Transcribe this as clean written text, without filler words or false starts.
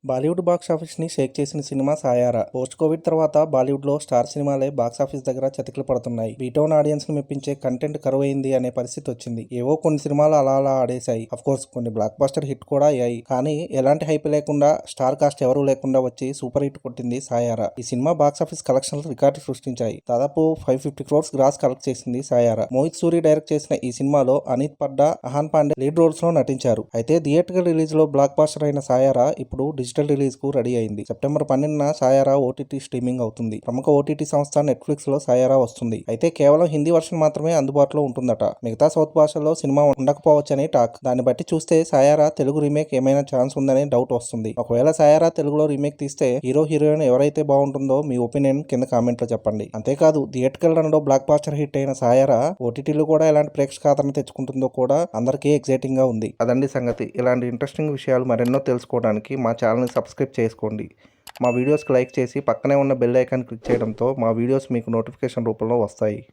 Bollywood box office ని షేక్ చేసిన cinema సాయారా. Post Covid తర్వాత బాలీవుడ్ లో స్టార్ సినిమాలే బాక్స్ ఆఫీస్ దగ్గర చతికిల పడుతున్నాయి. బీటౌన్ ఆడియన్స్ ను మెప్పించే కంటెంట్ కరువైంది అనే పరిస్థితి వచ్చింది. ఏవో కొన్ని సినిమాలు అలా అలా ఆడేశాయి. అఫ్ కోర్స్ కొన్ని బ్లాక్ బస్టర్ హిట్ కూడా అయ్యాయి. కానీ ఎలాంటి హైప్ లేకుండా స్టార్ కాస్ట్ ఎవరూ లేకుండా వచ్చి సూపర్ హిట్ కొట్టింది సాయారా. ఈ సినిమా బాక్స్ ఆఫీస్ కలెక్షన్లు రికార్డు సృష్టించాయి. దాదాపు 550 crores గ్రాస్ కలెక్ట్ చేసింది సాయారా. మోహిత్ సూరి డైరెక్ట్ చేసిన ఈ సినిమాలో అనిత్ పడ్డా, అహాన్ పాండే లీడ్ రోల్స్ లో నటించారు. అయితే థియేటర్కల్ రిలీజ్ లో బ్లాక్ బస్టర్ అయిన సాయారా ఇప్పుడు డిజిటల్ రిలీజ్ కు రెడీ అయింది. సెప్టెంబర్ 12న సాయారా ఓటీటీ స్ట్రీమింగ్ అవుతుంది. ప్రముఖ ఓటీటీ సంస్థ నెట్ఫ్లిక్స్ లో సాయారా వస్తుంది. అయితే కేవలం హిందీ వర్షన్ మాత్రమే అందుబాటులో ఉంటుందట. మిగతా సౌత్ భాషల్లో సినిమా ఉండకపోవచ్చని టాక్. దాన్ని బట్టి చూస్తే సాయారా తెలుగు రీమేక్ ఏమైనా ఛాన్స్ ఉందనే డౌట్ వస్తుంది. ఒకవేళ సాయారా తెలుగులో రీమేక్ తీస్తే హీరో హీరోయిన్ ఎవరైతే బాగుంటుందో మీ ఒపీనియన్ కింద కామెంట్ లో చెప్పండి. అంతేకాదు థియేటర్కల్ రన్ లో బ్లాక్ బాస్టర్ హిట్ అయిన సాయారా ఓటీటీలో కూడా ఎలాంటి ప్రేక్షకాదరణ తెచ్చుకుంటుందో కూడా అందరికీ ఎక్సైటింగ్ గా ఉంది. అదండి సంగతి. ఇలాంటి ఇంట్రెస్టింగ్ విషయాలు మరెన్నో తెలుసుకోవడానికి మా ఛానల్ని సబ్స్క్రైబ్ చేసుకోండి. మా వీడియోస్కి లైక్ చేసి పక్కనే ఉన్న బెల్ ఐకాన్ క్లిక్ చేయడంతో మా వీడియోస్ మీకు నోటిఫికేషన్ రూపంలో వస్తాయి.